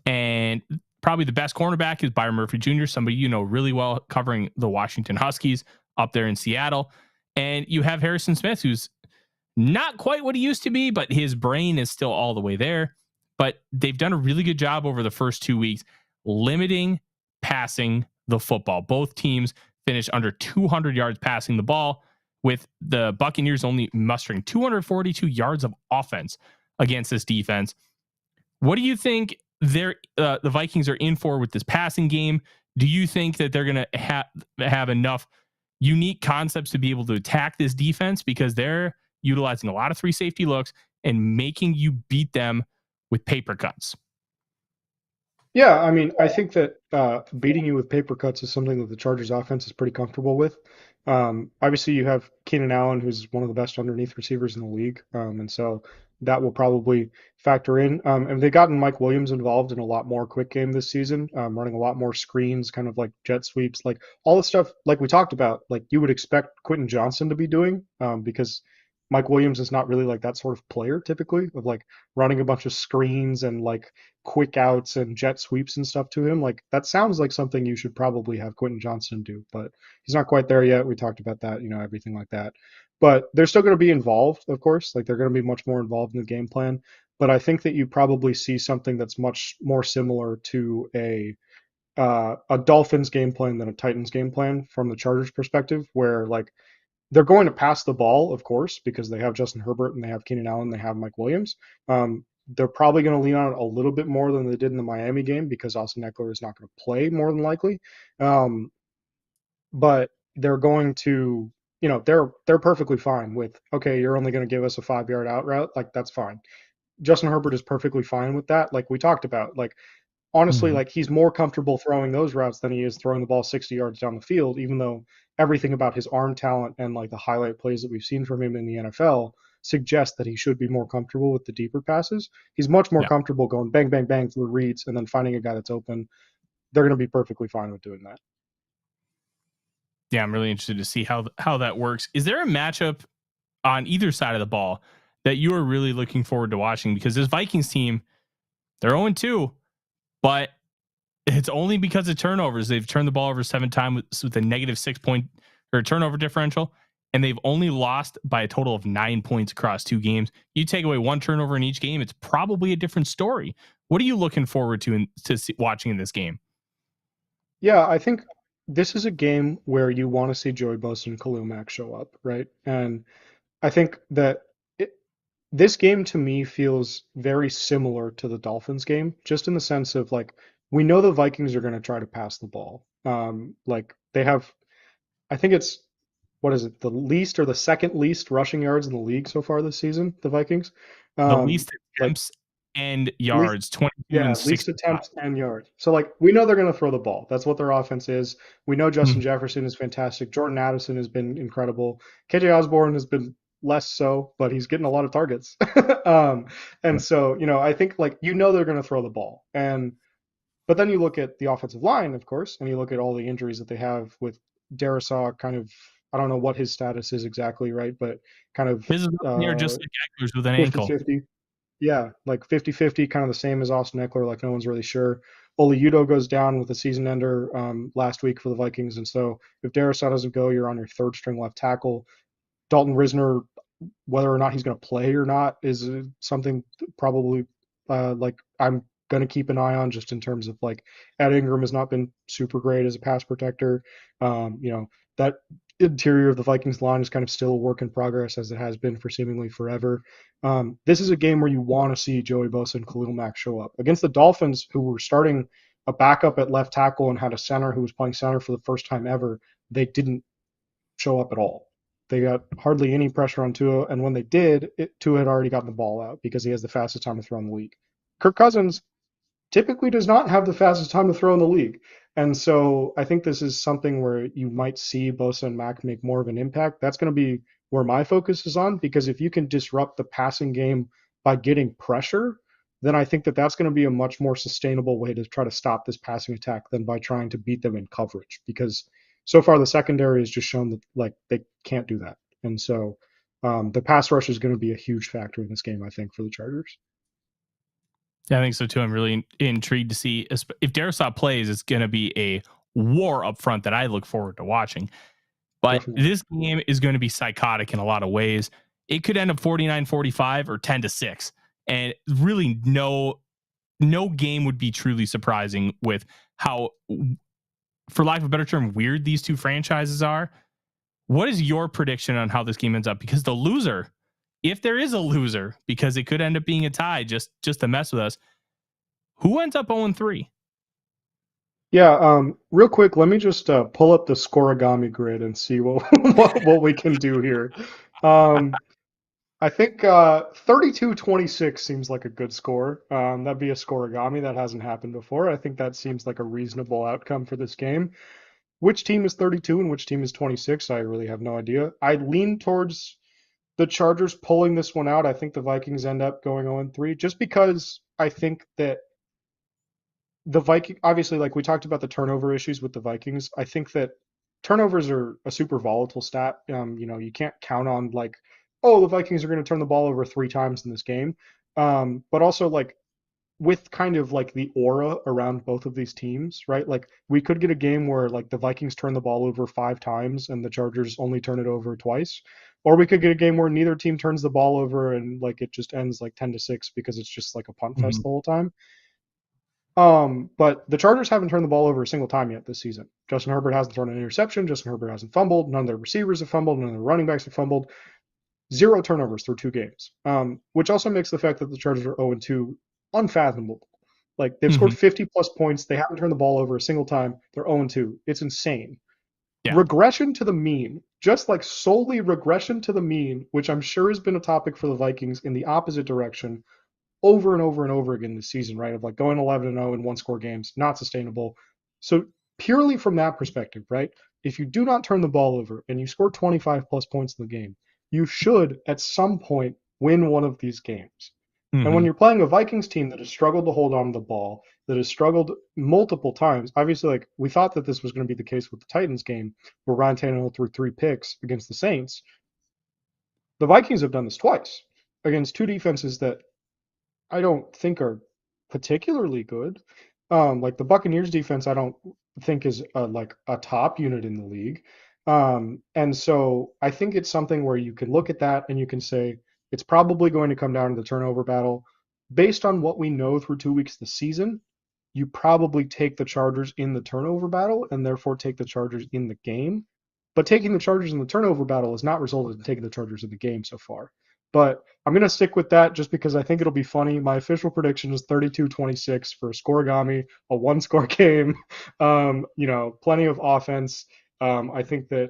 And probably the best cornerback is Byron Murphy Jr., somebody you know really well, covering the Washington Huskies up there in Seattle. And you have Harrison Smith, who's not quite what he used to be, but his brain is still all the way there. But they've done a really good job over the first 2 weeks limiting passing the football. Both teams finished under 200 yards passing the ball, with the Buccaneers only mustering 242 yards of offense against this defense. What do you think the Vikings are in for with this passing game? Do you think that they're going to have enough unique concepts to be able to attack this defense, because they're utilizing a lot of 3 safety looks and making you beat them with paper cuts? Yeah, I mean, I think that beating you with paper cuts is something that the Chargers offense is pretty comfortable with. Obviously, you have Keenan Allen, who's one of the best underneath receivers in the league, and so that will probably factor in. And they've gotten Mike Williams involved in a lot more quick game this season, running a lot more screens, kind of like jet sweeps, like all the stuff like we talked about, like you would expect Quentin Johnson to be doing, because Mike Williams is not really like that sort of player typically, of like running a bunch of screens and like quick outs and jet sweeps and stuff to him. Like that sounds like something you should probably have Quentin Johnson do, but he's not quite there yet. We talked about that, everything like that. But they're still going to be involved, of course. Like they're going to be much more involved in the game plan. But I think that you probably see something that's much more similar to a Dolphins game plan than a Titans game plan from the Chargers perspective, where like they're going to pass the ball, of course, because they have Justin Herbert and they have Keenan Allen, they have Mike Williams. They're probably going to lean on it a little bit more than they did in the Miami game because Austin Eckler is not going to play more than likely. But they're going to, they're perfectly fine with, okay, you're only going to give us a 5-yard out route. Like that's fine. Justin Herbert is perfectly fine with that. Like we talked about, like honestly, like he's more comfortable throwing those routes than he is throwing the ball 60 yards down the field, even though everything about his arm talent and like the highlight plays that we've seen from him in the NFL suggest that he should be more comfortable with the deeper passes. He's much more comfortable going bang, bang, bang through reads and then finding a guy that's open. They're going to be perfectly fine with doing that. Yeah, I'm really interested to see how that works. Is there a matchup on either side of the ball that you are really looking forward to watching? Because this Vikings team, they're 0-2, but it's only because of turnovers. They've turned the ball over 7 times with a negative 6 point or turnover differential, and they've only lost by a total of 9 points across 2 games. You take away 1 turnover in each game, it's probably a different story. What are you looking forward to watching in this game? Yeah, I think this is a game where you want to see Joey Bosa and Khalil Mack show up, right? And I think that this game to me feels very similar to the Dolphins game, just in the sense of like we know the Vikings are going to try to pass the ball. Like they have, I think it's what is it, the least or the second least rushing yards in the league so far this season, the Vikings. The least Like attempts and yards, 22 and 6. least attempts and yards. So like we know they're going to throw the ball. That's what their offense is. We know Justin Jefferson is fantastic. Jordan Addison has been incredible. KJ Osborne has been less so, but he's getting a lot of targets. And so, I think like they're going to throw the ball. But then you look at the offensive line, of course, and you look at all the injuries that they have with Darisaw kind of I don't know what his status is exactly, right? But kind of His is up in the air just like Eckler's with an ankle. 50-50. Yeah, like 50-50, kind of the same as Austin Eckler, like no one's really sure. Oli Udoh goes down with a season ender last week for the Vikings, and so if Darrisaw doesn't go, you're on your third string left tackle. Dalton Risner, whether or not he's going to play or not, is something probably like I'm going to keep an eye on, just in terms of like Ed Ingram has not been super great as a pass protector. That interior of the Vikings line is kind of still a work in progress, as it has been for seemingly forever. This is a game where you want to see Joey Bosa and Khalil Mack show up against the Dolphins, who were starting a backup at left tackle and had a center who was playing center for the first time ever. They didn't show up at all. They got hardly any pressure on Tua, and when they did, Tua had already gotten the ball out because he has the fastest time to throw in the league. Kirk Cousins typically does not have the fastest time to throw in the league. And so I think this is something where you might see Bosa and Mack make more of an impact. That's going to be where my focus is on, because if you can disrupt the passing game by getting pressure, then I think that that's going to be a much more sustainable way to try to stop this passing attack than by trying to beat them in coverage, because so far the secondary has just shown that like they can't do that. And so the pass rush is going to be a huge factor in this game, I think, for the Chargers. Yeah, I think so too. I'm really intrigued to see if Darrisaw plays. It's going to be a war up front that I look forward to watching. But Definitely. this game is going to be psychotic in a lot of ways. It could end up 49-45 or 10-6. And really no game would be truly surprising with how, for lack of a better term, weird these two franchises are. What is your prediction on how this game ends up? Because the loser, if there is a loser, because it could end up being a tie just to mess with us, who ends up 0-3? Yeah, real quick, let me just pull up the scoregami grid and see what what we can do here. I think 32-26 seems like a good score. That'd be a scoregami. That hasn't happened before. I think that seems like a reasonable outcome for this game. Which team is 32 and which team is 26? I really have no idea. I lean towards the Chargers pulling this one out. I think the Vikings end up going 0-3, just because I think that the Viking, obviously, like we talked about the turnover issues with the Vikings. I think that turnovers are a super volatile stat. You can't count on like, oh, the Vikings are going to turn the ball over 3 times in this game. But also like with kind of like the aura around both of these teams, right? Like we could get a game where like the Vikings turn the ball over 5 times and the Chargers only turn it over twice. Or we could get a game where neither team turns the ball over and like it just ends like 10-6 because it's just like a punt fest the whole time. But the Chargers haven't turned the ball over a single time yet this season. Justin Herbert hasn't thrown an interception. Justin Herbert hasn't fumbled. None of their receivers have fumbled. None of their running backs have fumbled. 0 turnovers through 2 games, which also makes the fact that the Chargers are 0-2 unfathomable. Like they've scored 50 plus points. They haven't turned the ball over a single time. They're 0-2. It's insane. Yeah. Regression to the mean, just like solely regression to the mean, which I'm sure has been a topic for the Vikings in the opposite direction over and over and over again this season, right? Of like going 11-0 in 1-score games, not sustainable. So purely from that perspective, right? If you do not turn the ball over and you score 25 plus points in the game, you should at some point win one of these games. And when you're playing a Vikings team that has struggled to hold on to the ball, that has struggled multiple times, obviously, like we thought that this was going to be the case with the Titans game, where Ryan Tannehill threw 3 picks against the Saints. The Vikings have done this twice against 2 defenses that I don't think are particularly good. Like the Buccaneers defense, I don't think is like a top unit in the league. And so I think it's something where you can look at that and you can say it's probably going to come down to the turnover battle. Based on what we know through 2 weeks this season, you probably take the Chargers in the turnover battle and therefore take the Chargers in the game. But taking the Chargers in the turnover battle has not resulted in taking the Chargers in the game so far. But I'm going to stick with that just because I think it'll be funny. My official prediction is 32-26 for a scoregami, a 1-score game. Plenty of offense. I think that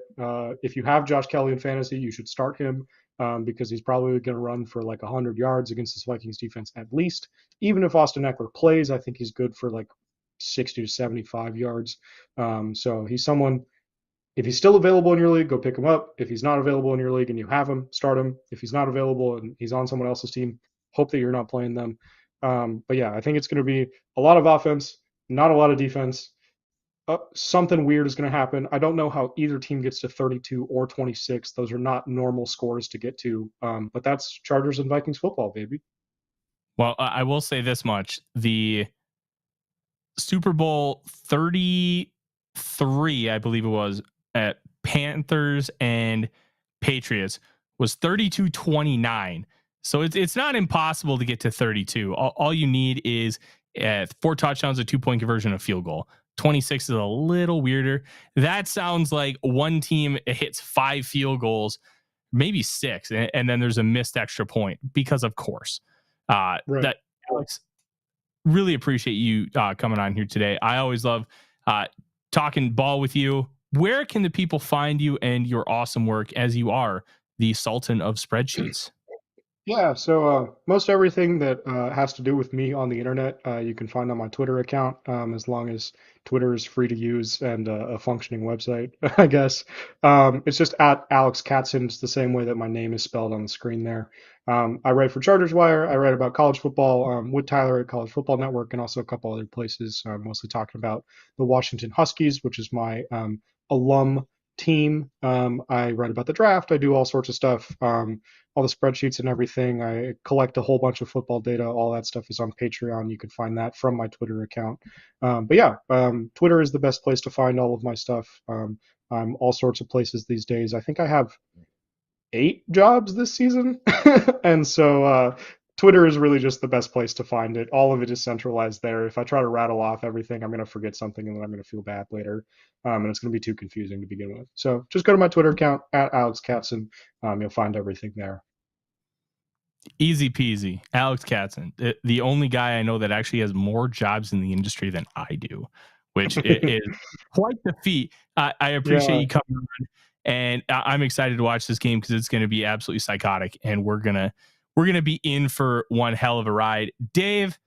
if you have Josh Kelly in fantasy, you should start him because he's probably going to run for like 100 yards against this Vikings defense at least. Even if Austin Eckler plays, I think he's good for like 60 to 75 yards. So he's someone. If he's still available in your league, go pick him up. If he's not available in your league and you have him, start him. If he's not available and he's on someone else's team, hope that you're not playing them. But yeah, I think it's going to be a lot of offense, not a lot of defense. something weird is going to happen. I don't know how either team gets to 32 or 26. Those are not normal scores to get to. But that's Chargers and Vikings football, baby. Well, I will say this much. The Super Bowl 33, I believe it was, at Panthers and Patriots was 32-29. So it's not impossible to get to 32. All you need is 4 touchdowns, a 2-point conversion, a field goal. 26 is a little weirder. That sounds like one team hits 5 field goals, maybe 6, and then there's a missed extra point because, of course, Right. that Alex, really appreciate you coming on here today. I always love talking ball with you. Where can the people find you and your awesome work, as you are the Sultan of spreadsheets? Yeah, so most everything that has to do with me on the internet, you can find on my Twitter account, as long as Twitter is free to use and a functioning website, I guess. It's just at Alex Katson. It's the same way that my name is spelled on the screen there. I write for Chargers Wire. I write about college football with Tyler at College Football Network and also a couple other places, mostly talking about the Washington Huskies, which is my alum team. I write about the draft. I do all sorts of stuff. All the spreadsheets and everything. I collect a whole bunch of football data. All that stuff is on Patreon. You can find that from my Twitter account. But yeah, Twitter is the best place to find all of my stuff. I'm all sorts of places these days. I think I have 8 jobs this season. And so Twitter is really just the best place to find it. All of it is centralized there. If I try to rattle off everything, I'm going to forget something and then I'm going to feel bad later. And it's going to be too confusing to begin with. So just go to my Twitter account at Alex Katson. You'll find everything there. Easy peasy. Alex Katson, the only guy I know that actually has more jobs in the industry than I do, which is quite the feat. I appreciate you coming on, and I'm excited to watch this game because it's going to be absolutely psychotic, and we're gonna be in for one hell of a ride. Dave,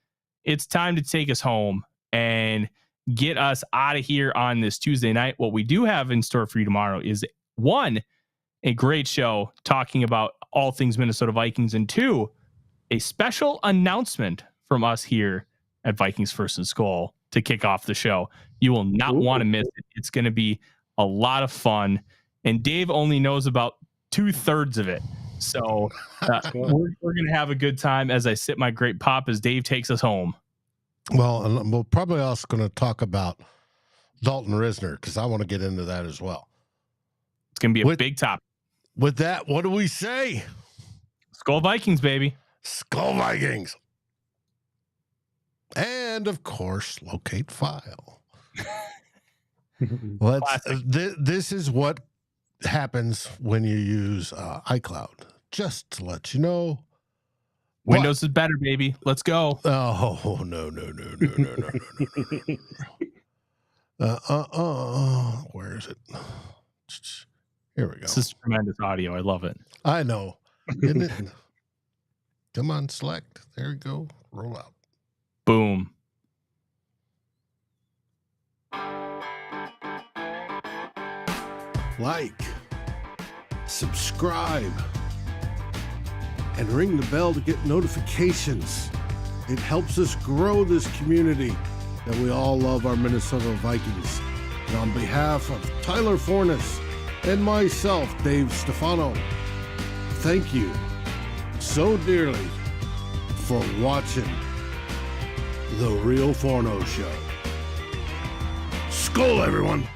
it's time to take us home and get us out of here on this Tuesday night. What we do have in store for you tomorrow is, 1, a great show talking about all things Minnesota Vikings, and 2, a special announcement from us here at Vikings First and SKOL to kick off the show. You will not want to miss it. It's going to be a lot of fun, and Dave only knows about 2/3 of it. So we're going to have a good time as I sip my great pop as Dave takes us home. Well, and we're probably also going to talk about Dalton Risner because I want to get into that as well. It's going to be a big topic. With that, what do we say? SKOL Vikings, baby. SKOL Vikings. And, of course, locate file. This is what happens when you use iCloud. Just to let you know. Windows is better, baby. Let's go. Oh, no. Where is it? Here we go. This is tremendous audio. I love it. I know. Isn't it? Come on, select. There you go. Roll out. Boom. Like, subscribe, and ring the bell to get notifications. It helps us grow this community that we all love, our Minnesota Vikings. And on behalf of Tyler Forness and myself, Dave Stefano, thank you so dearly for watching the Real Forno Show. SKOL, everyone!